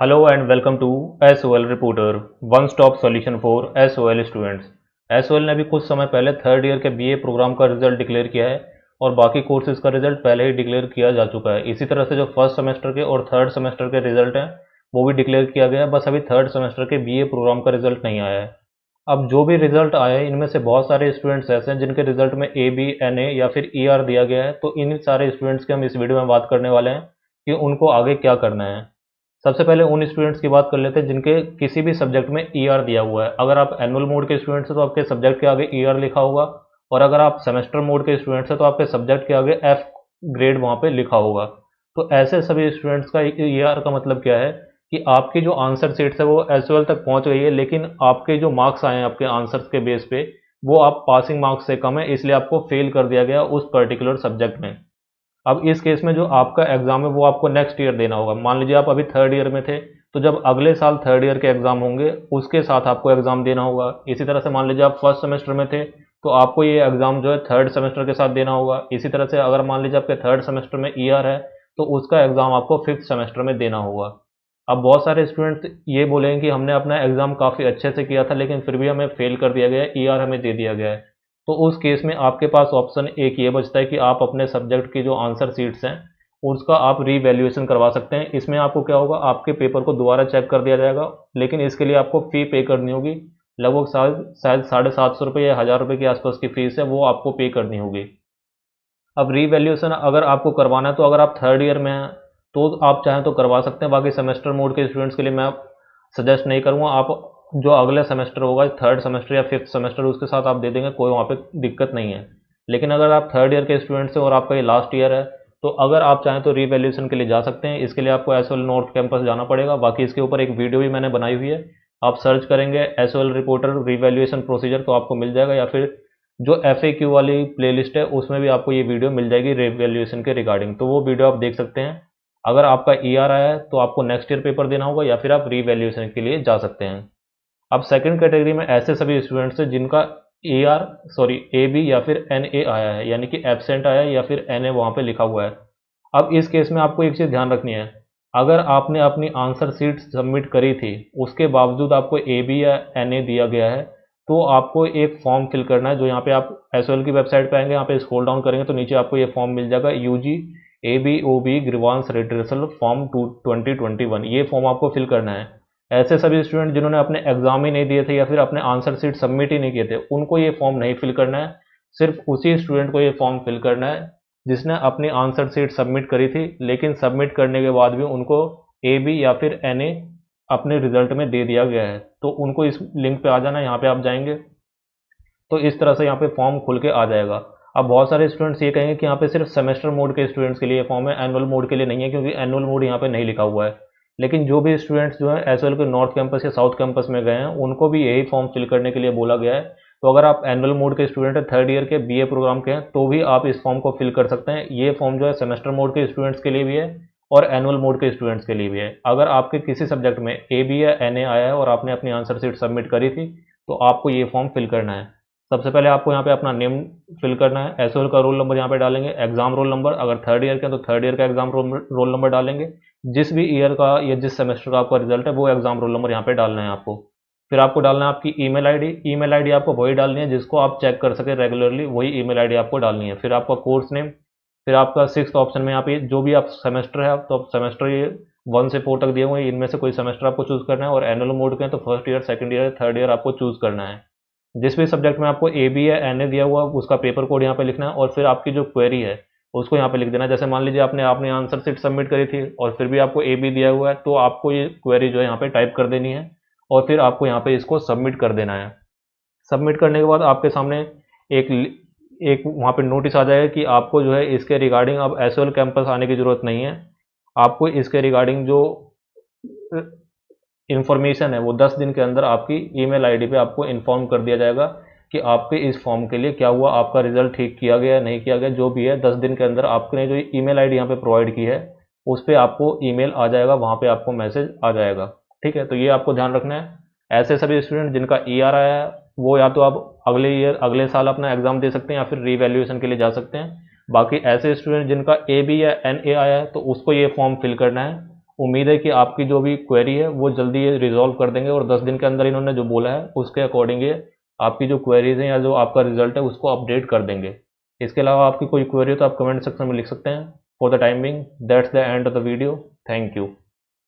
Hello and welcome to SOL Reporter, one stop solution for SOL students। SOL ने भी कुछ समय पहले थर्ड ईयर के बीए प्रोग्राम का रिजल्ट डिक्लेयर किया है और बाकी कोर्सेज का रिजल्ट पहले ही डिक्लेयर किया जा चुका है। इसी तरह से जो फर्स्ट सेमेस्टर के और थर्ड सेमेस्टर के रिजल्ट हैं वो भी डिक्लेयर किया गया है, बस अभी थर्ड सेमेस्टर के बीए प्रोग्राम का रिजल्ट नहीं आया है। अब जो भी रिजल्ट आया है इनमें से बहुत सारे स्टूडेंट्स ऐसे हैं जिनके रिजल्ट में ए बी एन ए या फिर ई आर दिया गया है, तो इन सारे स्टूडेंट्स की हम इस वीडियो में बात करने वाले हैं कि उनको आगे क्या करना है। सबसे पहले उन स्टूडेंट्स की बात कर लेते हैं जिनके किसी भी सब्जेक्ट में ई आर दिया हुआ है। अगर आप एनुअल मोड के स्टूडेंट्स हैं तो आपके सब्जेक्ट के आगे ई आर लिखा होगा, और अगर आप सेमेस्टर मोड के स्टूडेंट्स हैं तो आपके सब्जेक्ट के आगे एफ ग्रेड वहाँ पे लिखा होगा। तो ऐसे सभी स्टूडेंट्स का ई आर का मतलब क्या है कि आपकी जो आंसर सीट्स है वो एसओएल तक पहुँच गई है, लेकिन आपके जो मार्क्स आए हैं आपके आंसर्स के बेस पे वो आप पासिंग मार्क्स से कम है, इसलिए आपको फेल कर दिया गया उस पर्टिकुलर सब्जेक्ट में। अब इस केस में जो आपका एग्ज़ाम है वो आपको नेक्स्ट ईयर देना होगा। मान लीजिए आप अभी थर्ड ईयर में थे, तो जब अगले साल थर्ड ईयर के एग्ज़ाम होंगे उसके साथ आपको एग्ज़ाम देना होगा। इसी तरह से मान लीजिए आप फर्स्ट सेमेस्टर में थे, तो आपको ये एग्ज़ाम जो है थर्ड सेमेस्टर के साथ देना होगा। इसी तरह से अगर मान लीजिए आपके थर्ड सेमेस्टर में ईआर है, तो उसका एग्ज़ाम आपको फिफ्थ सेमेस्टर में देना होगा। अब बहुत सारे स्टूडेंट्स ये बोलेंगे कि हमने अपना एग्ज़ाम काफ़ी अच्छे से किया था लेकिन फिर भी हमें फेल कर दिया गया है, ईआर हमें दे दिया गया है। तो उस केस में आपके पास ऑप्शन एक ये बचता है कि आप अपने सब्जेक्ट की जो आंसर शीट्स हैं उसका आप रीवैल्यूएशन करवा सकते हैं। इसमें आपको क्या होगा, आपके पेपर को दोबारा चेक कर दिया जाएगा, लेकिन इसके लिए आपको फ़ी पे करनी होगी। लगभग शायद शायद ₹750 या ₹1000 के आसपास की फ़ीस है, वो आपको पे करनी होगी। अब रीवैल्यूएशन अगर आपको करवाना है तो अगर आप थर्ड ईयर में हैं तो आप चाहें तो करवा सकते हैं। बाकी सेमेस्टर मोड के स्टूडेंट्स के लिए मैं सजेस्ट नहीं करूँगा। आप जो अगला सेमेस्टर होगा थर्ड सेमेस्टर या फिफ्थ सेमेस्टर उसके साथ आप दे देंगे, कोई वहाँ पे दिक्कत नहीं है। लेकिन अगर आप थर्ड ईयर के स्टूडेंट्स हैं और आपका ये लास्ट ईयर है, तो अगर आप चाहें तो रीवैल्यूएशन के लिए जा सकते हैं। इसके लिए आपको एसओएल नॉर्थ कैंपस जाना पड़ेगा। बाकी इसके ऊपर एक वीडियो भी मैंने बनाई हुई है, आप सर्च करेंगे एसओएल रिपोर्टर रीवैल्यूएशन प्रोसीजर तो आपको मिल जाएगा, या फिर जो FAQ वाली प्लेलिस्ट है उसमें भी आपको ये वीडियो मिल जाएगी रीवैल्यूएशन के रिगार्डिंग, तो वो वीडियो आप देख सकते हैं। अगर आपका ईआर आया है तो आपको नेक्स्ट ईयर पेपर देना होगा या फिर आप रीवैल्यूएशन के लिए जा सकते हैं। अब सेकंड कैटेगरी में ऐसे सभी स्टूडेंट्स हैं जिनका ए बी या फिर NA आया है, यानी कि एब्सेंट आया है या फिर NA वहाँ पे लिखा हुआ है। अब इस केस में आपको एक चीज़ ध्यान रखनी है, अगर आपने अपनी आंसर शीट सबमिट करी थी उसके बावजूद आपको AB या NA दिया गया है, तो आपको एक फॉर्म फिल करना है। जो यहाँ पे आप एसओएल की वेबसाइट पे आएंगे, यहाँ पे स्क्रॉल डाउन करेंगे तो नीचे आपको ये फॉर्म मिल जाएगा, UG ABOB grievance redressal form 2021। ये फॉर्म आपको फिल करना है। ऐसे सभी स्टूडेंट जिन्होंने अपने एग्जाम ही नहीं दिए थे या फिर अपने आंसर शीट सबमिट ही नहीं किए थे उनको ये फॉर्म नहीं फिल करना है। सिर्फ उसी स्टूडेंट को ये फॉर्म फिल करना है जिसने अपनी आंसर शीट सबमिट करी थी, लेकिन सबमिट करने के बाद भी उनको AB या फिर NA अपने रिजल्ट में दे दिया गया है। तो उनको इस लिंक पे आ जाना, यहाँ पे आप जाएंगे तो इस तरह से यहाँ पे फॉर्म खुल के आ जाएगा। अब बहुत सारे स्टूडेंट्स ये कहेंगे कि यहाँ पे सिर्फ सेमेस्टर मोड के स्टूडेंट्स के लिए फॉर्म है, एनुअल मोड के लिए नहीं है, क्योंकि एनुअल मोड यहाँ पे नहीं लिखा हुआ है। लेकिन जो भी स्टूडेंट्स जो है एसओएल के नॉर्थ कैंपस या साउथ कैंपस में गए हैं उनको भी यही फॉर्म फिल करने के लिए बोला गया है। तो अगर आप एनुअल मोड के स्टूडेंट हैं, थर्ड ईयर के बीए प्रोग्राम के हैं, तो भी आप इस फॉर्म को फिल कर सकते हैं। ये फॉर्म जो है सेमेस्टर मोड के स्टूडेंट्स के लिए भी है और एनुअल मोड के स्टूडेंट्स के लिए भी है। अगर आपके किसी सब्जेक्ट में AB या NA आया है और आपने अपनी आंसर शीट सबमिट करी थी तो आपको ये फॉर्म फिल करना है। सबसे पहले आपको यहाँ पे अपना नेम फिल करना है, एसओएल का रोल नंबर यहाँ पे डालेंगे, एग्जाम रोल नंबर, अगर थर्ड ईयर के हैं तो थर्ड ईयर का एग्जाम रोल नंबर डालेंगे। जिस भी ईयर का या जिस सेमेस्टर का आपका रिजल्ट है वो एग्जाम रोल नंबर यहाँ पे डालना है आपको। फिर आपको डालना है आपकी ईमेल आईडी। ईमेल आईडी आपको वही डालनी है जिसको आप चेक कर सके रेगुलरली, वही ईमेल आईडी आपको डालनी है। फिर आपका कोर्स नेम, फिर आपका सिक्स ऑप्शन में यहाँ पे जो भी आप सेमेस्टर है, तो सेमेस्टर ये 1 से 4 तक दिए हुए हैं, इनमें से कोई सेमेस्टर आपको चूज़ करना है। और एनुअल मोड के हैं तो first year, second year, third year आपको चूज़ करना है। जिस भी सब्जेक्ट में आपको AB या NA दिया हुआ उसका पेपर कोड यहाँ पे लिखना है, और फिर आपकी जो क्वेरी है उसको यहाँ पे लिख देना है। जैसे मान लीजिए आपने आपने आंसर शीट सबमिट करी थी और फिर भी आपको AB दिया हुआ है, तो आपको ये क्वेरी जो है यहाँ पे टाइप कर देनी है और फिर आपको यहाँ पे इसको सबमिट कर देना है। सबमिट करने के बाद आपके सामने एक एक वहाँ पे नोटिस आ जाएगा कि आपको जो है इसके रिगार्डिंग अब एसओएल कैंपस आने की ज़रूरत नहीं है। आपको इसके रिगार्डिंग जो इन्फॉर्मेशन है वो 10 दिन के अंदर आपकी ईमेल आईडी पे आपको इन्फॉर्म कर दिया जाएगा कि आपके इस फॉर्म के लिए क्या हुआ, आपका रिजल्ट ठीक किया गया नहीं किया गया, जो भी है 10 दिन के अंदर आपने जो ईमेल आईडी यहाँ पे प्रोवाइड की है उस पर आपको ईमेल आ जाएगा, वहाँ पे आपको मैसेज आ जाएगा। ठीक है, तो ये आपको ध्यान रखना है। ऐसे सभी स्टूडेंट जिनका ईआर आया है वो या तो आप अगले साल अपना एग्जाम दे सकते हैं या फिर रीवैल्यूएशन के लिए जा सकते हैं। बाकी ऐसे स्टूडेंट जिनका AB या NA आया है तो उसको ये फॉर्म फिल करना है उम्मीद है कि आपकी जो भी क्वेरी है वो जल्दी ये रिजॉल्व कर देंगे और 10 दिन के अंदर इन्होंने जो बोला है उसके अकॉर्डिंग ये आपकी जो क्वेरीज हैं या जो आपका रिजल्ट है उसको अपडेट कर देंगे। इसके अलावा आपकी कोई क्वेरी हो तो आप कमेंट सेक्शन में लिख सकते हैं। For the time being that's the end of the video. Thank you.